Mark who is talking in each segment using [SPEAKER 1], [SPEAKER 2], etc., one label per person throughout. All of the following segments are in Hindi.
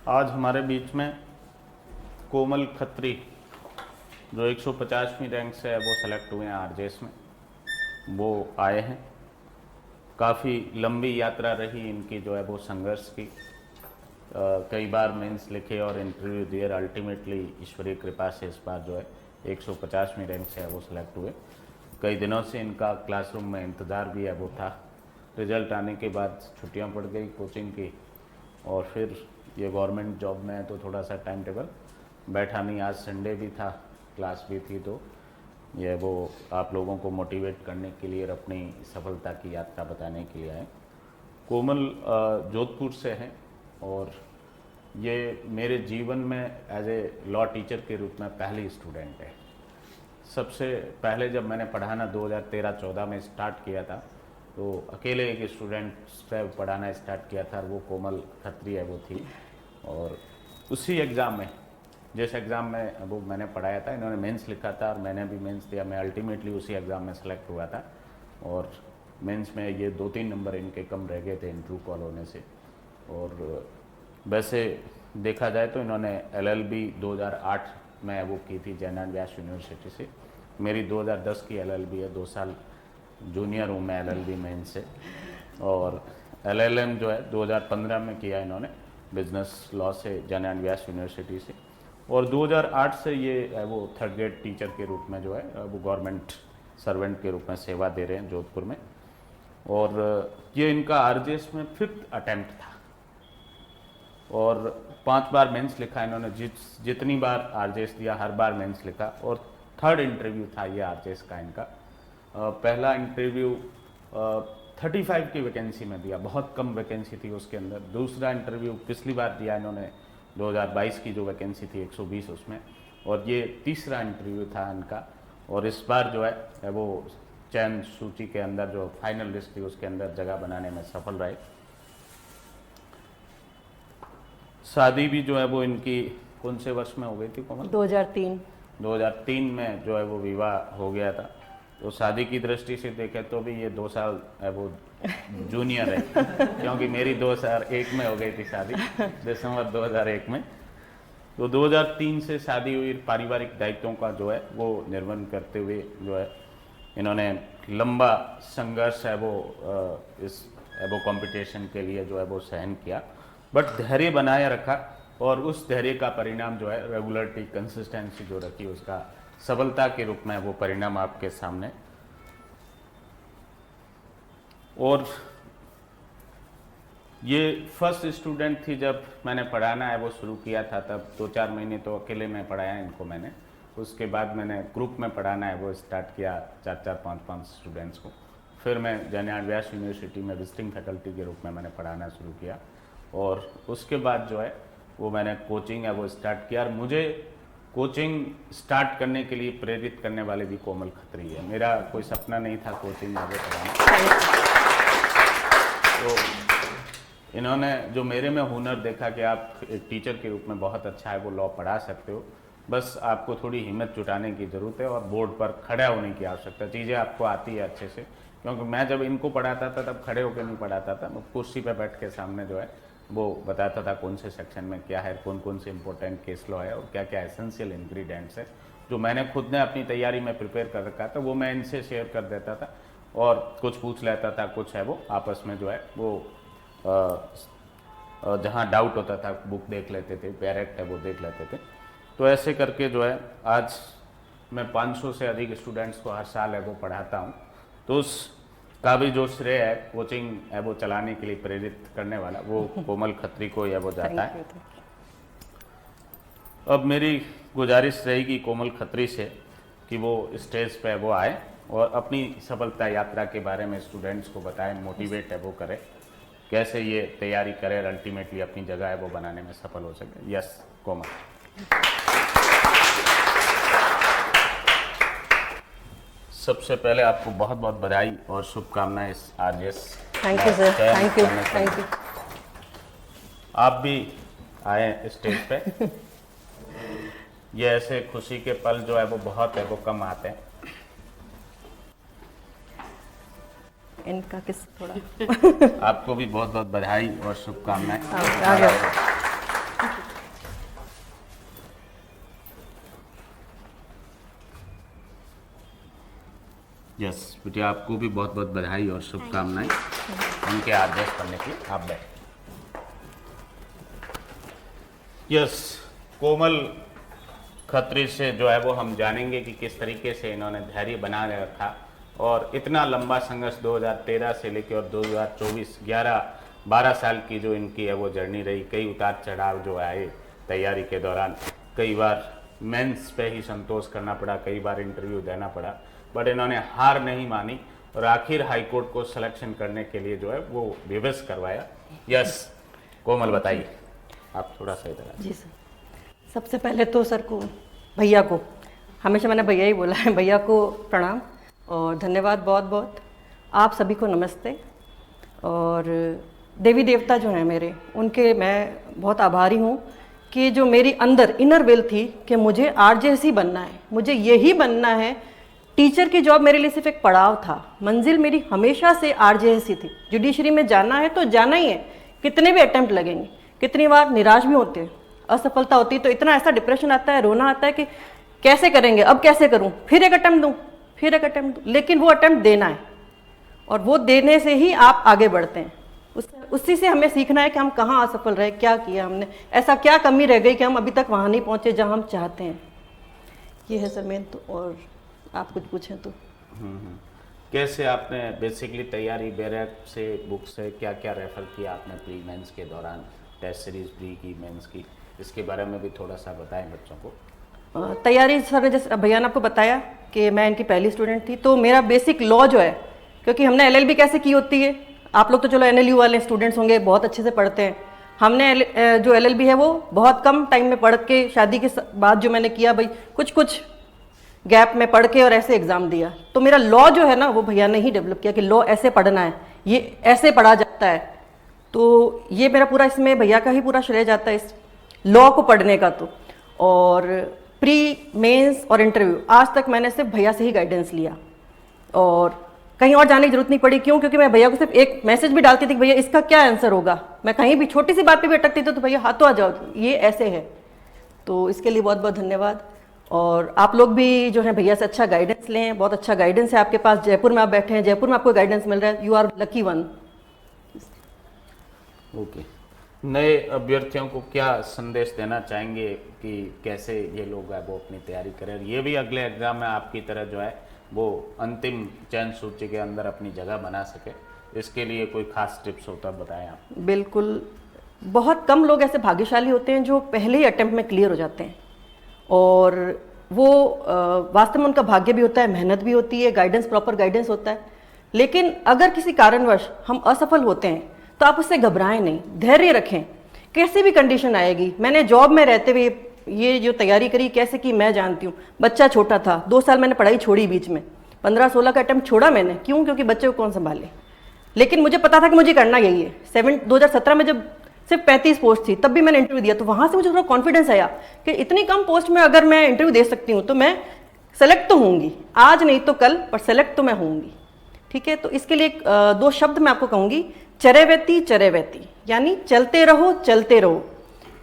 [SPEAKER 1] आज हमारे बीच में कोमल खत्री जो 150वीं रैंक से है वो सेलेक्ट हुए हैं आरजेएस में, वो आए हैं। काफ़ी लंबी यात्रा रही इनकी जो है वो संघर्ष की। कई बार मेंस लिखे और इंटरव्यू दिए, अल्टीमेटली ईश्वरीय कृपा से इस बार जो है 150वीं रैंक से है वो सिलेक्ट हुए। कई दिनों से इनका क्लासरूम में इंतज़ार भी है वो था। रिजल्ट आने के बाद छुट्टियां पड़ गई कोचिंग की, और फिर ये गवर्नमेंट जॉब में है तो थोड़ा सा टाइम टेबल बैठा नहीं। आज संडे भी था, क्लास भी थी, तो ये वो आप लोगों को मोटिवेट करने के लिए और अपनी सफलता की यात्रा बताने के लिए आए। कोमल जोधपुर से हैं और ये मेरे जीवन में एज ए लॉ टीचर के रूप में पहली स्टूडेंट है। सबसे पहले जब मैंने पढ़ाना 2013-14 में स्टार्ट किया था तो अकेले एक स्टूडेंट से पढ़ाना स्टार्ट किया था, और वो कोमल खत्री है वो थी। और उसी एग्ज़ाम में, जिस एग्ज़ाम में वो मैंने पढ़ाया था, इन्होंने मेंस लिखा था और मैंने भी मेंस दिया। मैं अल्टीमेटली उसी एग्ज़ाम में सेलेक्ट हुआ था, और मेंस में ये 2-3 नंबर इनके कम रह गए थे इंटरव्यू कॉल होने से। और वैसे देखा जाए तो इन्होंने LLB 2008 में वो की थी जैन एंड व्यास यूनिवर्सिटी से। मेरी 2010 की LLB है, 2 साल जूनियर हूँ मैं LLB में इनसे। और LLM जो है 2015 में किया इन्होंने बिजनेस लॉ से जैन एंड व्यास यूनिवर्सिटी से। और 2008 से ये वो 3rd ग्रेड टीचर के रूप में जो है वो गवर्नमेंट सर्वेंट के रूप में सेवा दे रहे हैं जोधपुर में। और ये इनका आरजेएस में 5th अटेम्प्ट था, और 5 बार मेंस लिखा इन्होंने। जितनी बार आरजेएस दिया हर बार मेंस लिखा, और 3rd इंटरव्यू था ये आरजेएस का इनका। पहला इंटरव्यू 35 की वैकेंसी में दिया, बहुत कम वैकेंसी थी उसके अंदर। दूसरा इंटरव्यू पिछली बार दिया इन्होंने 2022 की जो वैकेंसी थी 120 उसमें, और ये तीसरा इंटरव्यू था इनका। और इस बार जो है वो चयन सूची के अंदर जो फाइनल लिस्ट थी उसके अंदर जगह बनाने में सफल रहे। शादी भी जो है वो इनकी कौन से वर्ष में हो गई थी कोमल? 2003 में जो है वो विवाह हो गया था। तो शादी की दृष्टि से देखें तो भी ये 2 साल है वो जूनियर है, क्योंकि मेरी 2001 में हो गई थी शादी, दिसंबर 2001 में। तो 2003 से शादी हुई। पारिवारिक दायित्वों का जो है वो निर्वहन करते हुए जो है इन्होंने लंबा संघर्ष है वो इस वो कंपटीशन के लिए जो है वो सहन किया, बट धैर्य बनाए रखा। और उस धैर्य का परिणाम जो है रेगुलरिटी, कंसिस्टेंसी जो रखी, उसका सफलता के रूप में वो परिणाम आपके सामने। और ये फर्स्ट स्टूडेंट थी जब मैंने पढ़ाना है वो शुरू किया था, तब 2-4 महीने तो अकेले में पढ़ाया इनको मैंने। उसके बाद मैंने ग्रुप में पढ़ाना है वो स्टार्ट किया 4-4, 5-5 स्टूडेंट्स को। फिर मैं जैन एंड व्यास यूनिवर्सिटी में विजिटिंग फैकल्टी के रूप में मैंने पढ़ाना शुरू किया, और उसके बाद जो है वो मैंने कोचिंग है वो स्टार्ट किया। और मुझे कोचिंग स्टार्ट करने के लिए प्रेरित करने वाले भी कोमल खत्री है। मेरा कोई सपना नहीं था कोचिंग आगे पढ़ाना, तो इन्होंने जो मेरे में हुनर देखा कि आप एक टीचर के रूप में बहुत अच्छा है वो लॉ पढ़ा सकते हो, बस आपको थोड़ी हिम्मत जुटाने की ज़रूरत है और बोर्ड पर खड़ा होने की आवश्यकता। चीज़ें आपको आती है अच्छे से, क्योंकि मैं जब इनको पढ़ाता था तब खड़े होकर नहीं पढ़ाता था, मैं कुर्सी पर बैठ के सामने जो है वो बताता था कौन से सेक्शन में क्या है, कौन कौन से इंपॉर्टेंट केस लॉ है और क्या क्या एसेंशियल इंग्रेडिएंट्स है जो मैंने खुद ने अपनी तैयारी में प्रिपेयर कर रखा था, वो मैं इनसे शेयर कर देता था। और कुछ पूछ लेता था, कुछ है वो आपस में जो है वो जहाँ डाउट होता था बुक देख लेते थे, डायरेक्ट है वो देख लेते थे। तो ऐसे करके जो है आज मैं 500 से अधिक स्टूडेंट्स को हर साल है वो पढ़ाता हूँ। तो उसका भी जो श्रेय है कोचिंग है वो चलाने के लिए प्रेरित करने वाला वो कोमल खत्री को है वो जाता है। अब मेरी गुजारिश रहेगी कोमल खत्री से कि वो स्टेज पे वो आए और अपनी सफलता यात्रा के बारे में स्टूडेंट्स को बताएं, मोटिवेट है वो करें, कैसे ये तैयारी करें और अल्टीमेटली अपनी जगह है वो बनाने में सफल हो सके। यस कोमल। सबसे पहले आपको बहुत बहुत बधाई और शुभकामनाएं इस RJS.
[SPEAKER 2] Thank you sir, thank you, thank you.
[SPEAKER 1] आप भी आए स्टेज पे। ये ऐसे खुशी के पल जो है वो बहुत है वो कम आते हैं।
[SPEAKER 2] इनका किस थोड़ा
[SPEAKER 1] आपको भी बहुत बहुत बधाई और शुभकामनाएं।
[SPEAKER 2] आ गया।
[SPEAKER 1] यस बिटिया, आपको भी बहुत बहुत बधाई और शुभकामनाएं उनके आदेश करने की। आप बैठ। यस, कोमल खत्री से जो है वो हम जानेंगे कि किस तरीके से इन्होंने धैर्य बना रखा और इतना लंबा संघर्ष 2013 से लेकर और 2024 11-12 साल की जो इनकी है वो जर्नी रही। कई उतार चढ़ाव जो आए तैयारी के दौरान, कई बार मेंस पे ही संतोष करना पड़ा, कई बार इंटरव्यू देना पड़ा, बट इन्होंने हार नहीं मानी और आखिर हाईकोर्ट को सिलेक्शन करने के लिए जो है वो विवश करवाया। यस कोमल, बताइए आप थोड़ा सा इधर।
[SPEAKER 2] जी सर, सबसे पहले तो सर को, भैया को, हमेशा मैंने भैया ही बोला है, भैया को प्रणाम और धन्यवाद बहुत बहुत। आप सभी को नमस्ते। और देवी देवता जो हैं मेरे, उनके मैं बहुत आभारी हूँ कि जो मेरी अंदर इनर विल थी कि मुझे आरजेएस ही बनना है, मुझे यही बनना है। टीचर की जॉब मेरे लिए सिर्फ एक पड़ाव था, मंजिल मेरी हमेशा से आरजेएस ही थी। जुडिशरी में जाना है तो जाना ही है, कितने भी अटेम्प्ट लगेंगे, कितनी बार निराश भी होते हैं, असफलता होती है तो इतना ऐसा डिप्रेशन आता है, रोना आता है कि कैसे करेंगे, अब कैसे करूं, फिर एक अटेम्प्ट दूं, फिर एक अटेम्प्ट दूं, लेकिन वो अटेम्प्ट देना है और वो देने से ही आप आगे बढ़ते हैं। उसी से हमें सीखना है कि हम कहाँ असफल रहे, क्या किया हमने, ऐसा क्या कमी रह गई कि हम अभी तक वहाँ नहीं पहुँचे जहाँ हम चाहते हैं। ये है सर मेन। तो और आप कुछ पूछें तो।
[SPEAKER 1] कैसे आपने बेसिकली तैयारी, बैरक से, बुक से क्या क्या रेफर किया आपने प्री मेंस के दौरान, टेस्ट सीरीज प्री की, मेंस की, इसके बारे में भी थोड़ा सा बताएं बच्चों को।
[SPEAKER 2] तैयारी सर, जैसे भैया ने आपको बताया कि मैं इनकी पहली स्टूडेंट थी, तो मेरा बेसिक लॉ जो है, क्योंकि हमने एलएलबी कैसे की होती है, आप लोग तो चलो एनएलयू वाले स्टूडेंट्स होंगे, बहुत अच्छे से पढ़ते हैं। हमने जो एलएलबी है वो बहुत कम टाइम में पढ़ के, शादी के बाद जो मैंने किया भाई, कुछ गैप में पढ़ के और ऐसे एग्जाम दिया। तो मेरा लॉ जो है ना वो भैया ने ही डेवलप किया कि लॉ ऐसे पढ़ना है, ये ऐसे पढ़ा जाता है। तो ये मेरा पूरा, इसमें भैया का ही पूरा श्रेय जाता है इस लॉ को पढ़ने का। तो और प्री मेंस और इंटरव्यू आज तक मैंने सिर्फ भैया से ही गाइडेंस लिया और कहीं और जाने की जरूरत नहीं पड़ी। क्यों? क्योंकि मैं भैया को सिर्फ एक मैसेज भी डालती थी कि भैया इसका क्या आंसर होगा, मैं कहीं भी छोटी सी बात पे भी अटकती थी तो भैया हाँ तो आ जाओ, ये ऐसे है। तो इसके लिए बहुत बहुत धन्यवाद। और आप लोग भी जो है भैया से अच्छा गाइडेंस लें, बहुत अच्छा गाइडेंस है आपके पास। जयपुर में आप बैठे हैं, जयपुर में आपको गाइडेंस मिल रहा है, you are lucky one.
[SPEAKER 1] Okay, नए अभ्यर्थियों को क्या संदेश देना चाहेंगे कि कैसे ये लोग है वो अपनी तैयारी करें, ये भी अगले एग्जाम में आपकी तरह जो है वो अंतिम चयन सूची के अंदर अपनी जगह बना सके, इसके लिए कोई खास टिप्स होता है बताएं आप।
[SPEAKER 2] बिल्कुल, बहुत कम लोग ऐसे भाग्यशाली होते हैं जो पहले ही अटेम्प्ट में क्लियर हो जाते हैं और वो वास्तव में उनका भाग्य भी होता है, मेहनत भी होती है, गाइडेंस, प्रॉपर गाइडेंस होता है। लेकिन अगर किसी कारणवश हम असफल होते हैं तो आप उससे घबराएं नहीं, धैर्य रखें, कैसी भी कंडीशन आएगी। मैंने जॉब में रहते हुए ये जो तैयारी करी कैसे की मैं जानती हूँ। बच्चा छोटा था, 2 साल मैंने पढ़ाई छोड़ी बीच में, 15-16 का अटेम्प्ट छोड़ा मैंने। क्यों? क्योंकि बच्चे को कौन संभाले। लेकिन मुझे पता था कि मुझे करना यही है। 2017 में जब सिर्फ 35 पोस्ट थी तब भी मैंने इंटरव्यू दिया, तो वहाँ से मुझे थोड़ा कॉन्फिडेंस आया कि इतनी कम पोस्ट में अगर मैं इंटरव्यू दे सकती हूँ तो मैं सेलेक्ट तो होंगी, आज नहीं तो कल, पर सेलेक्ट तो मैं होंगी। ठीक है, तो इसके लिए 2 शब्द मैं आपको कहूँगी, चरैवेती चरैवेती, यानी चलते रहो चलते रहो।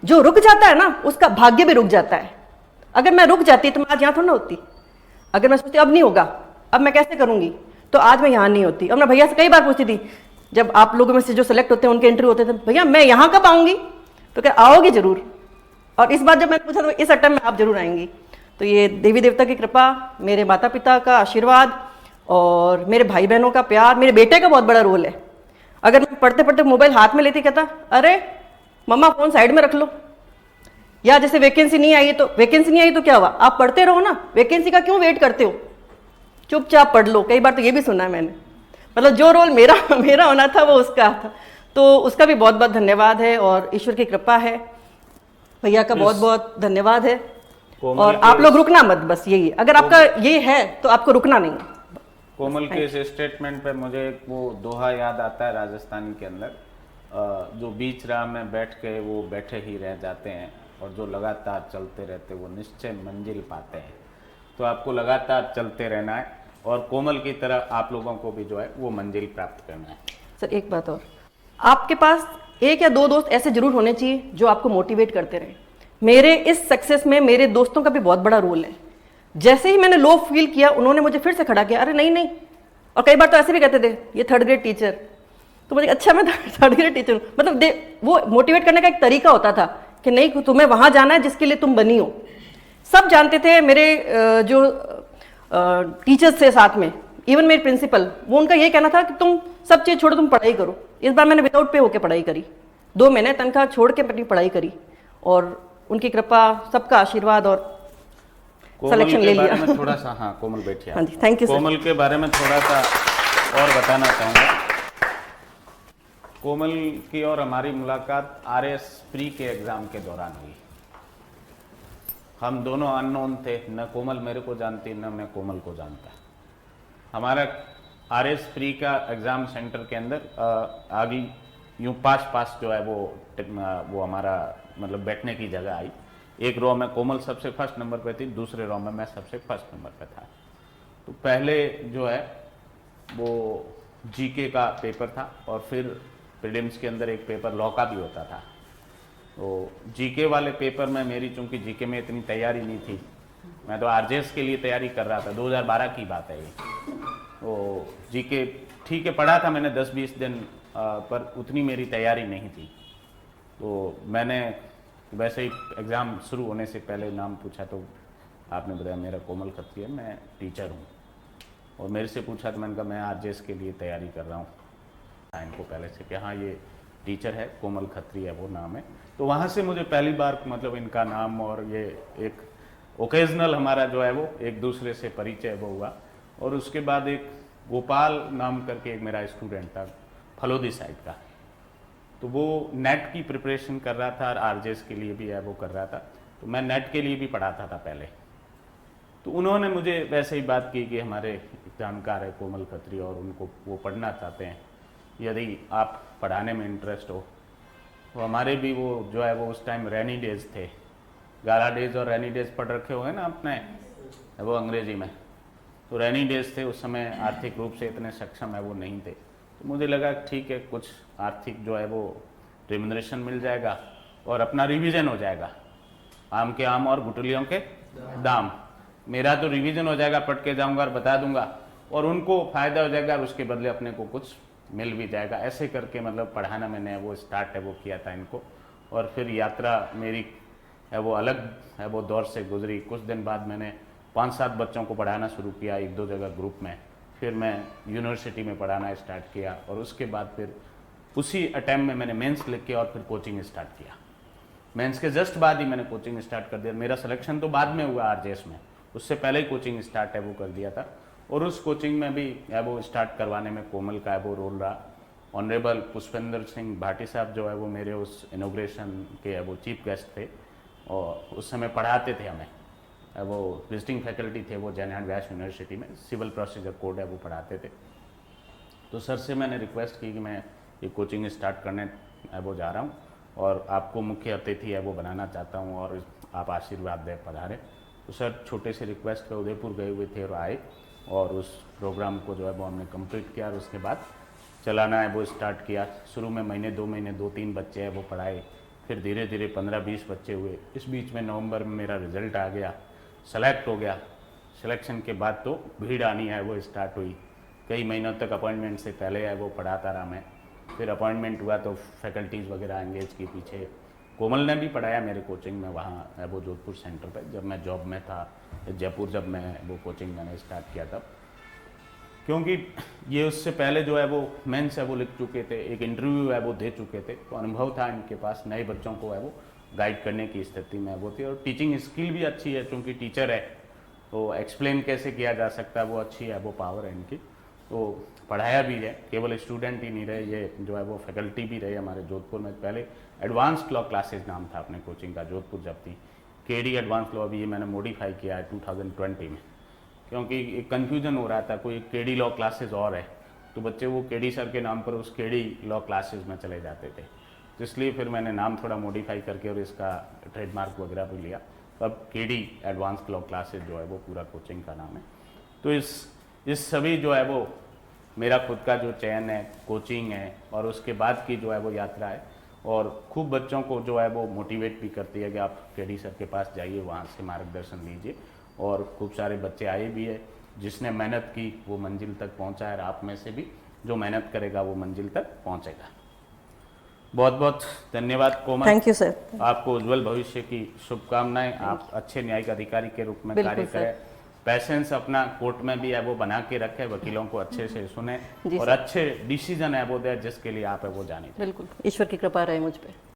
[SPEAKER 2] जो रुक जाता है ना उसका भाग्य भी रुक जाता है। अगर मैं रुक जाती तो मैं आज यहाँ थोड़ा ना होती। अगर मैं सोचती अब नहीं होगा, अब मैं कैसे करूँगी, तो आज मैं यहाँ नहीं होती। अब मैं भैया से कई बार पूछती थी, जब आप लोगों में से जो सेलेक्ट होते हैं उनके इंटरव्यू होते थे, भैया मैं यहाँ कब आऊँगी, तो क्या आओगी जरूर। और इस बार जब मैंने पूछा तो इस अटेम्प्ट में आप जरूर आएंगी। तो ये देवी देवता की कृपा, मेरे माता पिता का आशीर्वाद और मेरे भाई बहनों का प्यार, मेरे बेटे का बहुत बड़ा रोल है। अगर मैं पढ़ते पढ़ते मोबाइल हाथ में लेती, कहता अरे मम्मा फोन साइड में रख लो, या जैसे वैकेंसी नहीं आई तो क्या हुआ, आप पढ़ते रहो ना, वैकेंसी का क्यों वेट करते हो, चुपचाप पढ़ लो। कई बार तो ये भी सुना है मैंने। मतलब जो रोल मेरा होना था वो उसका था। तो उसका भी बहुत बहुत धन्यवाद है और ईश्वर की कृपा है, भैया का बहुत बहुत धन्यवाद है। और आप लोग रुकना मत, बस यही है, अगर आपका ये है तो आपको रुकना नहीं।
[SPEAKER 1] कोमल के इस स्टेटमेंट पे मुझे वो दोहा याद आता है राजस्थानी के अंदर, जो बीच राह में बैठ के वो बैठे ही रह जाते हैं और जो लगातार चलते रहते वो निश्चय मंजिल पाते हैं। तो आपको लगातार चलते रहना है और कोमल की तरह आप लोगों को भी जो है वो मंजिल प्राप्त करना है।
[SPEAKER 2] सर एक बात और, आपके पास 1 या 2 दोस्त ऐसे जरूर होने चाहिए जो आपको मोटिवेट करते रहें। मेरे इस सक्सेस में मेरे दोस्तों का भी बहुत बड़ा रोल है। जैसे ही मैंने लो फील किया, उन्होंने मुझे फिर से खड़ा किया, अरे नहीं नहीं और कई बार तो ऐसे भी कहते थे ये थर्ड ग्रेड टीचर, तो मुझे अच्छा मैं थर्ड ग्रेड टीचर हूँ, मतलब वो मोटिवेट करने का एक तरीका होता था कि नहीं तुम्हें वहां जाना है जिसके लिए तुम बनी हो। सब जानते थे, मेरे जो टीचर्स थे साथ में, इवन मेरे प्रिंसिपल, वो उनका ये कहना था कि तुम सब चीज़ छोड़ो, तुम पढ़ाई करो। इस बार मैंने विदाउट पे होकर पढ़ाई करी, 2 महीने तनख्वाह छोड़ के अपनी पढ़ाई करी, और उनकी कृपा, सबका आशीर्वाद, और सिलेक्शन ले लिया।
[SPEAKER 1] में थोड़ा सा, हाँ कोमल बैठिए।
[SPEAKER 2] हाँ जी, थैंक यू सर।
[SPEAKER 1] कोमल के बारे में थोड़ा सा और बताना चाहूँगा। कोमल की और हमारी मुलाकात RS प्री के एग्ज़ाम के दौरान हुई। हम दोनों अननोन थे, न कोमल मेरे को जानती न मैं कोमल को जानता। हमारा RS प्री का एग्ज़ाम सेंटर के अंदर आगे यूँ पास जो है वो हमारा मतलब बैठने की जगह आई। एक रो में कोमल सबसे फर्स्ट नंबर पे थी, दूसरे रो में मैं सबसे फर्स्ट नंबर पे था। तो पहले जो है वो GK का पेपर था, और फिर प्रीलिम्स के अंदर एक पेपर लॉ का भी होता था। तो GK वाले पेपर में मेरी चूंकि GK में इतनी तैयारी नहीं थी, मैं तो RJS के लिए तैयारी कर रहा था, 2012 की बात है ये। तो GK ठीक है पढ़ा था मैंने 10-20 दिन, पर उतनी मेरी तैयारी नहीं थी। तो मैंने वैसे ही एग्ज़ाम शुरू होने से पहले नाम पूछा, तो आपने बताया मेरा कोमल खत्री है, मैं टीचर हूँ। और मेरे से पूछा तो मैंने कहा मैं RJS के लिए तैयारी कर रहा हूँ। इनको पहले से कि हाँ ये टीचर है, कोमल खत्री है वो नाम है। तो वहाँ से मुझे पहली बार मतलब इनका नाम और ये एक ओकेजनल हमारा जो है वो एक दूसरे से परिचय वो हुआ। और उसके बाद एक गोपाल नाम करके एक मेरा स्टूडेंट था फलोदी साइड का, तो वो नेट की प्रिपरेशन कर रहा था और RJS के लिए भी है वो कर रहा था। तो मैं नेट के लिए भी पढ़ाता था पहले। तो उन्होंने मुझे वैसे ही बात की कि हमारे जानकार है कोमल खत्री और उनको वो पढ़ना चाहते हैं, यदि आप पढ़ाने में इंटरेस्ट हो। तो हमारे भी वो जो है वो उस टाइम रेनी डेज थे, गाला डेज और रेनी डेज पढ़ रखे हुए ना आपने वो अंग्रेजी में। तो रेनी डेज थे उस समय, आर्थिक रूप से इतने सक्षम है वो नहीं थे। तो मुझे लगा ठीक है कुछ आर्थिक जो है वो रिम्यूनरेशन मिल जाएगा और अपना रिवीजन हो जाएगा, आम के आम और गुटलियों के दाम। मेरा तो रिवीजन हो जाएगा, पढ़ के जाऊंगा और बता दूंगा, और उनको फायदा हो जाएगा और उसके बदले अपने को कुछ मिल भी जाएगा। ऐसे करके मतलब पढ़ाना मैंने वो स्टार्ट है वो किया था इनको। और फिर यात्रा मेरी है वो अलग है वो दौर से गुजरी। कुछ दिन बाद मैंने 5-7 बच्चों को पढ़ाना शुरू किया 1-2 जगह ग्रुप में। फिर मैं यूनिवर्सिटी में पढ़ाना स्टार्ट किया, और उसके बाद फिर उसी अटैम्प्ट में मैंने मेंस लिख के और फिर कोचिंग स्टार्ट किया। मेंस के जस्ट बाद ही मैंने कोचिंग स्टार्ट कर दिया। मेरा सिलेक्शन तो बाद में हुआ RJS में, उससे पहले ही कोचिंग स्टार्ट है वो कर दिया था। और उस कोचिंग में भी है वो स्टार्ट करवाने में कोमल का है वो रोल रहा। ऑनरेबल पुष्पेंद्र सिंह भाटी साहब जो है वो मेरे उस इनोग्रेशन के है वो चीफ गेस्ट थे, और उस समय पढ़ाते थे हमें, वो विजिटिंग फैकल्टी थे वो जैन व्यास यूनिवर्सिटी में, सिविल प्रोसीजर कोड है वो पढ़ाते थे। तो सर से मैंने रिक्वेस्ट की कि मैं ये कोचिंग स्टार्ट करने है वो जा रहा हूँ और आपको मुख्य अतिथि है वो बनाना चाहता हूँ और आप आशीर्वाद दें पधारें। तो सर छोटे से रिक्वेस्ट पे उदयपुर गए हुए थे और आए, और उस प्रोग्राम को जो है वो हमने कंप्लीट किया और उसके बाद चलाना है वो स्टार्ट किया। शुरू में महीने 2 महीने 2-3 बच्चे हैं वो पढ़ाए, फिर धीरे धीरे 15-20 बच्चे हुए। इस बीच में नवंबर में मेरा रिजल्ट आ गया, सेलेक्ट हो गया। सिलेक्शन के बाद तो भीड़ आनी है वो स्टार्ट हुई। कई महीनों तक अपॉइंटमेंट से पहले है वो पढ़ाता रहा मैं। फिर अपॉइंटमेंट हुआ तो फैकल्टीज़ वगैरह एंगेज की पीछे। कोमल ने भी पढ़ाया मेरे कोचिंग में वहाँ है वो जोधपुर सेंटर पे, जब मैं जॉब में था जयपुर, जब मैं वो कोचिंग मैंने स्टार्ट किया तब। क्योंकि ये उससे पहले जो है वो मेंस है वो लिख चुके थे, एक इंटरव्यू है वो दे चुके थे, तो अनुभव था इनके पास, नए बच्चों को है वो गाइड करने की स्थिति में वो थी। और टीचिंग स्किल भी अच्छी है, क्योंकि टीचर है तो एक्सप्लेन कैसे किया जा सकता है वो अच्छी है वो पावर है इनकी। तो पढ़ाया भी है, केवल स्टूडेंट ही नहीं रहे, ये जो है वो फैकल्टी भी रहे हमारे जोधपुर में। पहले एडवांस्ड लॉ क्लासेज नाम था अपने कोचिंग का, जोधपुर जब थी KD एडवांस लॉ। अभी ये मैंने मॉडिफाई किया है 2020 में, क्योंकि एक कन्फ्यूजन हो रहा था, कोई KD लॉ क्लासेज और है तो बच्चे वो KD सर के नाम पर उस KD लॉ क्लासेज में चले जाते थे। तो इसलिए फिर मैंने नाम थोड़ा मॉडिफाई करके और इसका ट्रेडमार्क वगैरह भी लिया। तो अब KD एडवांस लॉ क्लासेज जो है वो पूरा कोचिंग का नाम है। तो इस सभी जो है वो मेरा खुद का जो चयन है, कोचिंग है, और उसके बाद की जो है वो यात्रा है, और खूब बच्चों को जो है वो मोटिवेट भी करती है कि आप KD सर के पास जाइए, वहाँ से मार्गदर्शन लीजिए। और खूब सारे बच्चे आए भी है, जिसने मेहनत की वो मंजिल तक पहुंचा है, और आप में से भी जो मेहनत करेगा वो मंजिल तक पहुंचेगा। बहुत बहुत धन्यवाद कोमल।
[SPEAKER 2] Thank you sir.
[SPEAKER 1] आपको उज्जवल भविष्य की शुभकामनाएं। आप अच्छे न्यायिक अधिकारी के रूप में
[SPEAKER 2] बिल्कुल
[SPEAKER 1] कार्य
[SPEAKER 2] सर।
[SPEAKER 1] करें, पैसेंस अपना कोर्ट में भी है वो बना के रखें, वकीलों को अच्छे से सुने
[SPEAKER 2] जी
[SPEAKER 1] और
[SPEAKER 2] सर।
[SPEAKER 1] अच्छे डिसीजन है वो दे जिसके लिए आप है वो जाने।
[SPEAKER 2] बिल्कुल, ईश्वर की कृपा रहे मुझ पे।